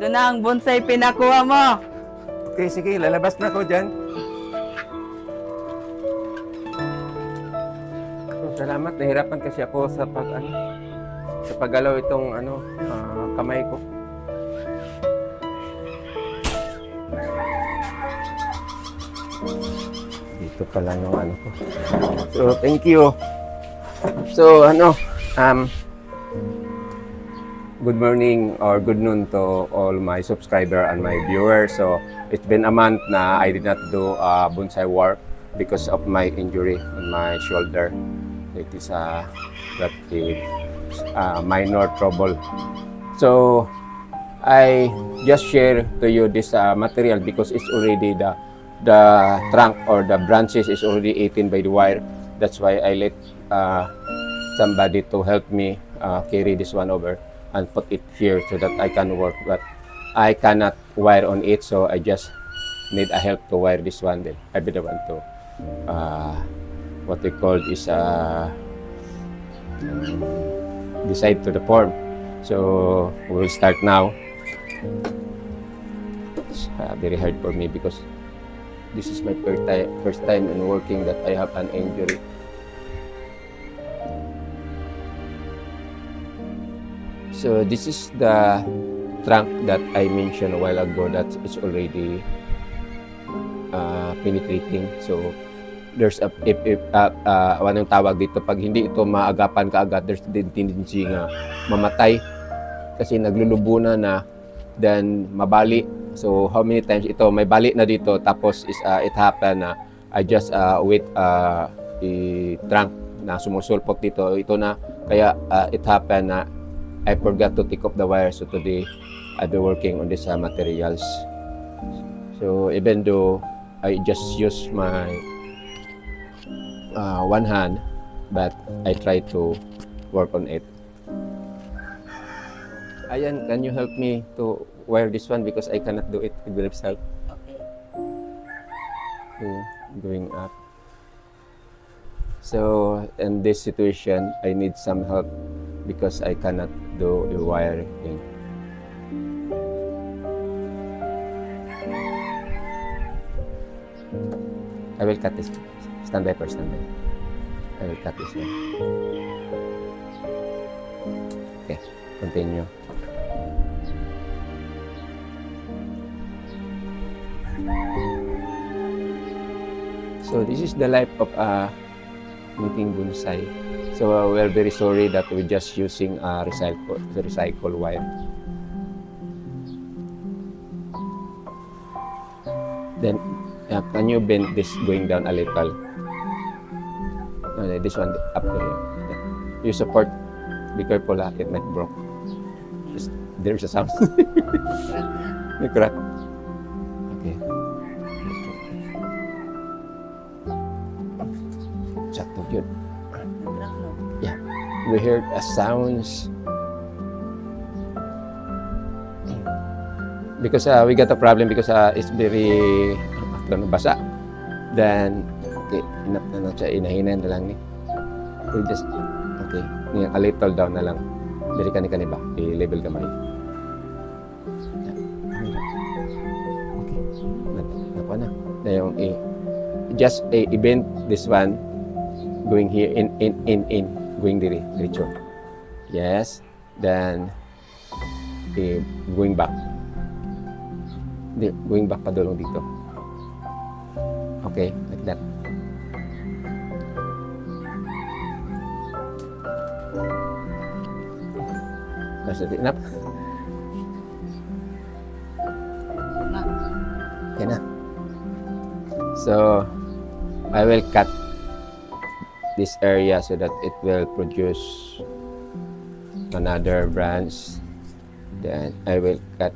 Ito na ang bonsai pinakuha mo. Okay, sige, lalabas na ako dyan. So, salamat, nahirapan kasi ako sa sa paggalaw itong kamay ko. Dito pa lang yung ko. So, thank you. So, good morning or good noon to all my subscriber and my viewers. So, it's been a month na I did not do bonsai work because of my injury on my shoulder. It is got a minor trouble. So, I just share to you this material because it's already the trunk or the branches is already eaten by the wire. That's why I let somebody to help me carry this one over and put it here so that I can work, but I cannot wire on it, so I just need a help to wire this one. Then I'll be the one to what we call is decide to the form. So we'll start now. It's very hard for me because this is my first time in working that I have an injury. So this is the trunk that I mentioned a while ago that is already penetrating. So there's anong tawag dito, pag hindi ito maagapan kaagad, there's the tendency nga mamatay kasi naglulubunan na, then mabali. So how many times ito may bali na dito, tapos it happened na I just with a trunk na sumusulpot dito, ito na, kaya it happened na I forgot to take off the wire. So today I'll be working on these materials. So even though I just use my one hand, but I try to work on it. Ayan, can you help me to wire this one because I cannot do it with myself? Okay. Okay, going up. So in this situation, I need some help because I cannot do the wiring. I will cut this. Stand by first, stand by. I will cut this one. Okay, continue. So this is the life of making bonsai. So we're very sorry that we're just using recycle wire. Then can you bend this going down a little? No, this one up here. You support. Be careful, it might broke. There's a sound. May crack. Okay. Sakto yun. Yeah, we heard a sounds because we got a problem because it's very basa. Then okay, enough na siya, inahinan na lang ni. We just okay, a little down na lang. Diri kani ba? I-level gamay. Okay. Napa na. Na yung just i-bend this one going here in going diretso. Yes. Then going back. Going back pa dulong dito. Okay, like that. That's it. Enough. Okay na. So, I will cut this area so that it will produce another branch. Then I will cut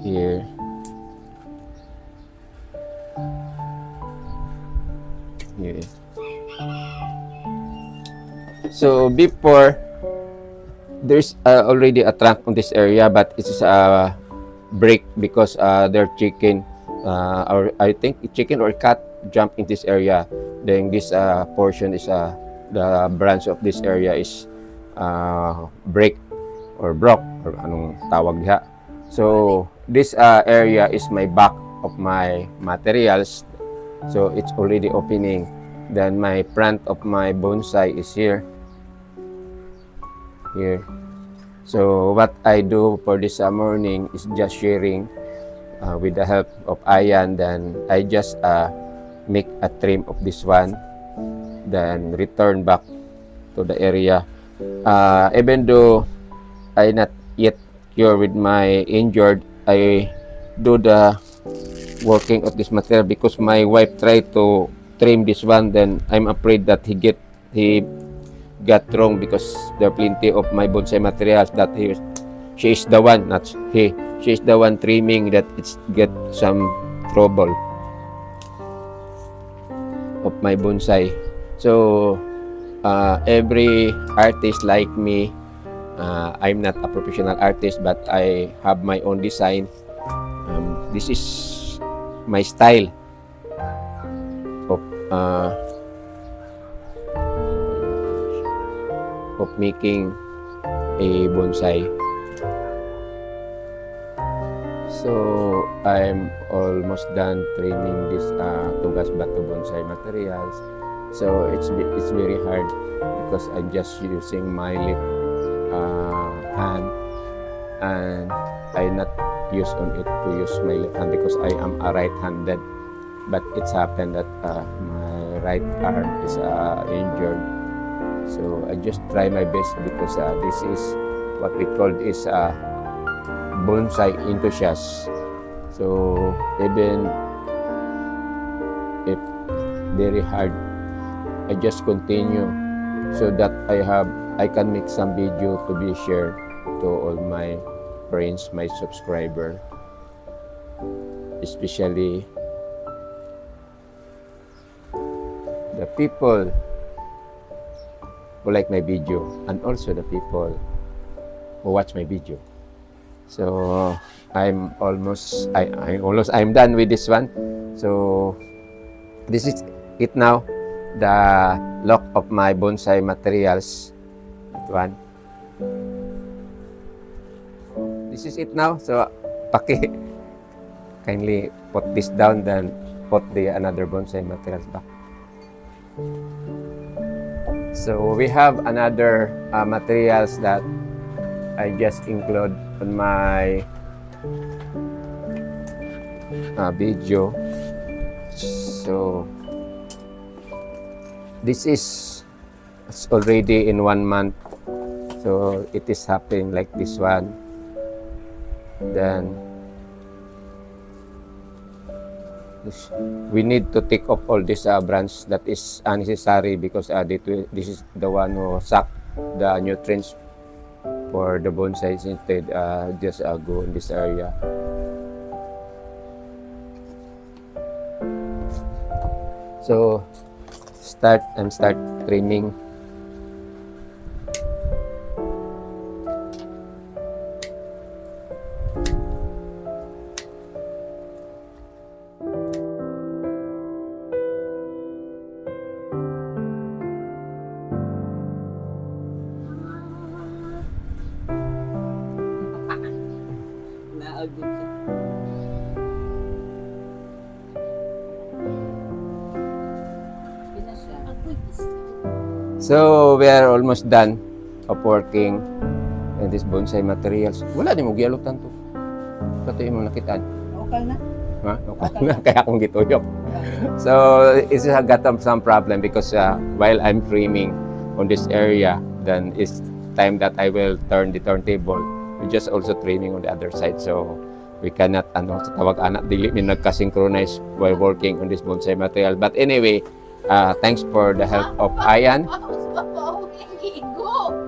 here. Here. So before, there's already a trunk on this area, but it's a break because their chicken, or I think chicken or cat jump in this area. Then this portion is the branch of this area is break or broke or anong tawag diha. So this area is my back of my materials. So it's already opening. Then my front of my bonsai is here. Here. So what I do for this morning is just sharing with the help of Ayan. Then I just make a trim of this one. Then return back to the area. Even though I not yet cured with my injured, I do the working of this material because my wife tried to trim this one. Then I'm afraid that he got wrong because there are plenty of my bonsai materials that she is the one, not he. She is the one trimming that it's get some trouble of my bonsai. So every artist like me, I'm not a professional artist, but I have my own design. This is my style of making a bonsai. So I'm almost done trimming this Tugas Bato Bonsai materials. So it's very hard because I'm just using my left hand, and I not use on it to use my left hand because I am a right-handed. But it's happened that my right arm is injured. So I just try my best because this is what we call is bonsai enthusiast. So even if very hard, I just continue so that I can make some video to be shared to all my friends, my subscriber, especially the people who like my video and also the people who watch my video. So I'm done with this one. So this is it now, the look of my bonsai materials. That one. This is it now. So kindly put this down, then put the another bonsai materials back. So we have another materials that I just include on my video. So this is already in 1 month. So it is happening like this one. Then we need to take off all this branch that is unnecessary because this is the one who suck the nutrients for the bonsai. Instead just go in this area. So start trimming. So we are almost done of working in this bonsai materials. Wala ni mo giyalog tanto. Pati mo nakitaan. Okay na. Ha? Okay na. Kaya akong gituyok. So it's got some problem because while I'm framing on this area, then it's time that I will turn the turntable. We just also trimming on the other side. So we cannot sa tawag anak dili mi nagka-synchronize while working on this bonsai material. But anyway, thanks for the help of Ayan.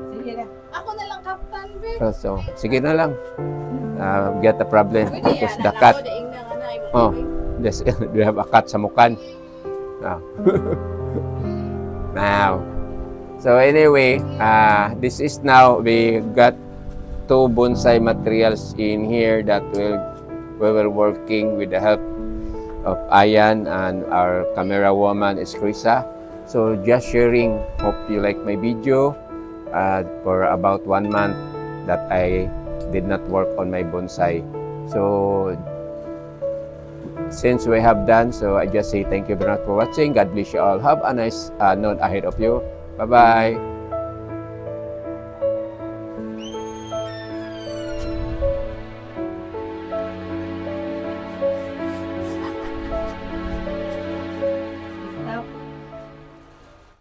Sige na. Ako na lang, Captain, babe. So, sige na lang. Get the problem because the cat. Oh, this, we have a cat sa mukan. Now. So anyway, this is now, we got 2 bonsai materials in here that we will working with the help of Ayan and our camera woman is Krisa. So just sharing, hope you like my video for about 1 month that I did not work on my bonsai. So since we have done, so I just say thank you very much for watching. God bless you all. Have a nice noon ahead of you. Bye-bye.